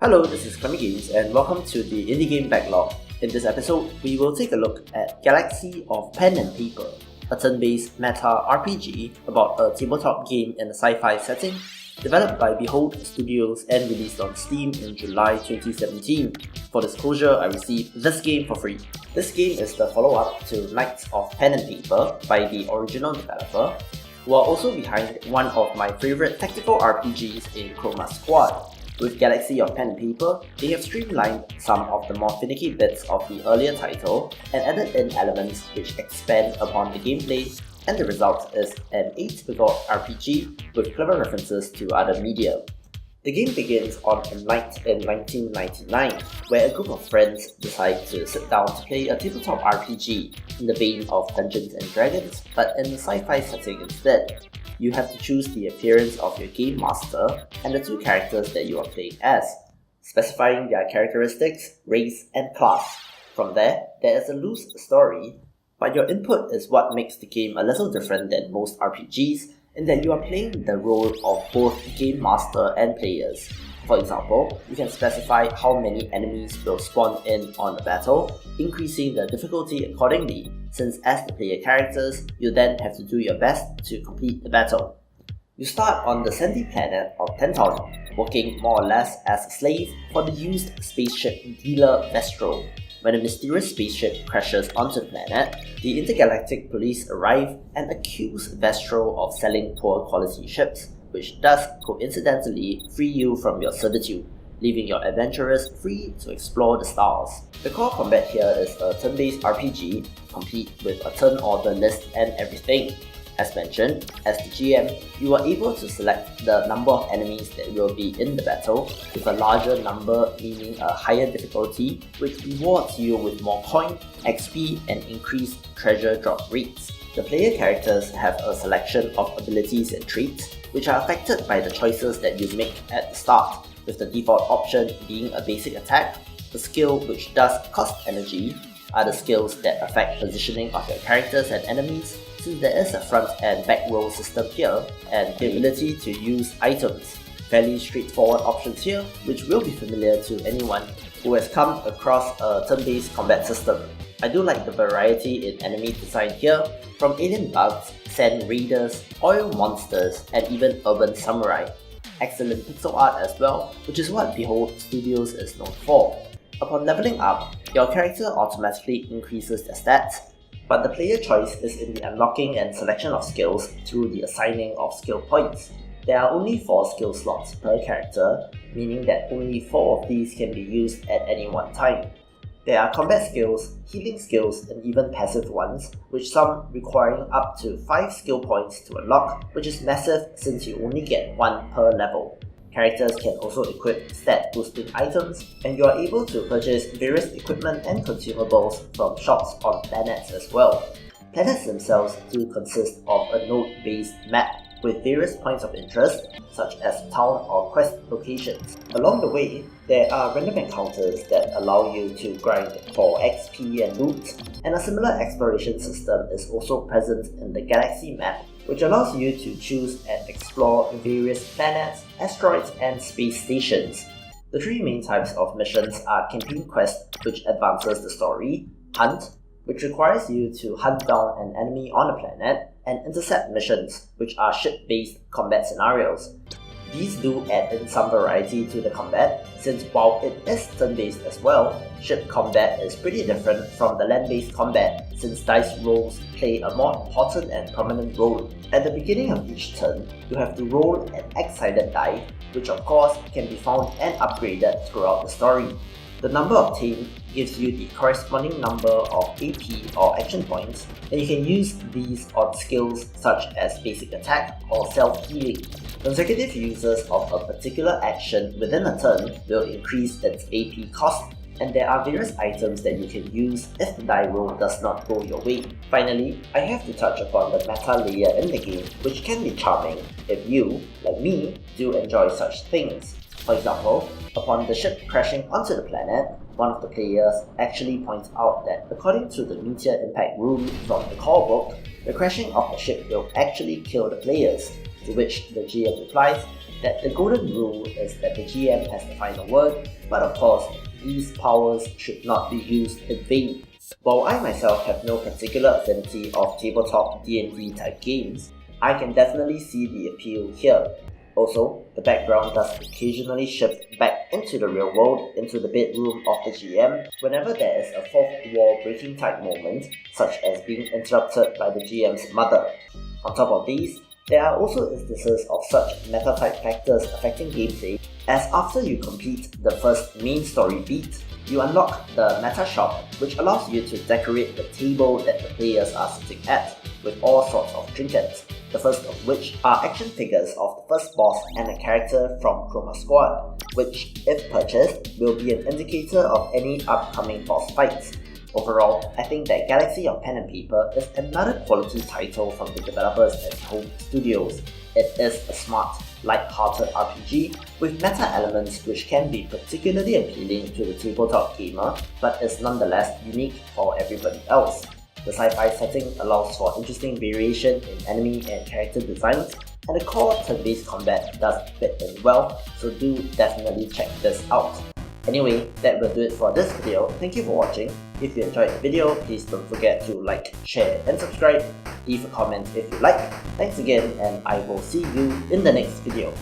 Hello, this is Clemmy Games and welcome to the Indie Game Backlog. In this episode, we will take a look at Galaxy of Pen and Paper, a turn-based meta RPG about a tabletop game in a sci-fi setting, developed by Behold Studios and released on Steam in July 2017. For disclosure, I received this game for free. This game is the follow-up to Knights of Pen and Paper by the original developer, who are also behind one of my favourite tactical RPGs in Chroma Squad. With Galaxy of Pen and Paper, they have streamlined some of the more finicky bits of the earlier title and added in elements which expand upon the gameplay, and the result is an atypical RPG with clever references to other media. The game begins on a night in 1999, where a group of friends decide to sit down to play a tabletop RPG in the vein of Dungeons & Dragons, but in a sci-fi setting instead. You have to choose the appearance of your game master and the two characters that you are playing as, specifying their characteristics, race, and class. From there is a loose story, but your input is what makes the game a little different than most RPGs in that you are playing the role of both game master and players. For example, you can specify how many enemies will spawn in on a battle, increasing the difficulty accordingly, since as the player characters, you then have to do your best to complete the battle. You start on the sandy planet of Tenton, working more or less as a slave for the used spaceship dealer Vestro. When a mysterious spaceship crashes onto the planet, the intergalactic police arrive and accuse Vestro of selling poor quality ships, which does coincidentally free you from your servitude, leaving your adventurers free to explore the stars. The core combat here is a turn-based RPG, complete with a turn order list and everything. As mentioned, as the GM, you are able to select the number of enemies that will be in the battle, with a larger number meaning a higher difficulty, which rewards you with more coin, XP, and increased treasure drop rates. The player characters have a selection of abilities and traits, which are affected by the choices that you make at the start, with the default option being a basic attack. The skill which does cost energy are the skills that affect positioning of your characters and enemies, since there is a front and back row system here, and the ability to use items. Fairly straightforward options here, which will be familiar to anyone who has come across a turn-based combat system. I do like the variety in enemy design here, from alien bugs, sand raiders, oil monsters, and even urban samurai. Excellent pixel art as well, which is what Behold Studios is known for. Upon leveling up, your character automatically increases their stats, but the player choice is in the unlocking and selection of skills through the assigning of skill points. There are only 4 skill slots per character, meaning that only 4 of these can be used at any one time. There are combat skills, healing skills, and even passive ones, which some requiring up to 5 skill points to unlock, which is massive since you only get 1 per level. Characters can also equip stat boosting items, and you are able to purchase various equipment and consumables from shops on planets as well. Planets themselves do consist of a node-based map with various points of interest, such as town or quest locations. Along the way, there are random encounters that allow you to grind for XP and loot, and a similar exploration system is also present in the Galaxy map, which allows you to choose and explore various planets, asteroids, and space stations. The 3 main types of missions are Campaign Quest, which advances the story, Hunt, which requires you to hunt down an enemy on a planet, and Intercept missions, which are ship-based combat scenarios. These do add in some variety to the combat, since while it is turn-based as well, ship combat is pretty different from the land-based combat, since dice rolls play a more important and prominent role. At the beginning of each turn, you have to roll an X-sided die, which of course can be found and upgraded throughout the story. The number obtained gives you the corresponding number of AP or action points, and you can use these on skills such as basic attack or self-healing. Consecutive uses of a particular action within a turn will increase its AP cost, and there are various items that you can use if the die roll does not go your way. Finally, I have to touch upon the meta layer in the game, which can be charming if you, like me, do enjoy such things. For example, upon the ship crashing onto the planet, one of the players actually points out that according to the meteor impact rule from the core book, the crashing of the ship will actually kill the players, to which the GM replies that the golden rule is that the GM has the final word, but of course, these powers should not be used in vain. While I myself have no particular affinity of tabletop D&D type games, I can definitely see the appeal here. Also, the background does occasionally shift back into the real world, into the bedroom of the GM, whenever there is a fourth wall breaking type moment, such as being interrupted by the GM's mother. On top of these, there are also instances of such meta-type factors affecting gameplay, as after you complete the first main story beat, you unlock the meta shop, which allows you to decorate the table that the players are sitting at with all sorts of trinkets, the first of which are action figures of the first boss and a character from Chroma Squad, which, if purchased, will be an indicator of any upcoming boss fights. Overall, I think that Galaxy of Pen and Paper is another quality title from the developers at Home Studios. It is a smart, light-hearted RPG with meta elements which can be particularly appealing to the tabletop gamer, but is nonetheless unique for everybody else. The sci-fi setting allows for interesting variation in enemy and character designs, and the core turn-based combat does fit in well, so do definitely check this out. Anyway, that will do it for this video. Thank you for watching. If you enjoyed the video, please don't forget to like, share and subscribe. Leave a comment if you like. Thanks again, and I will see you in the next video.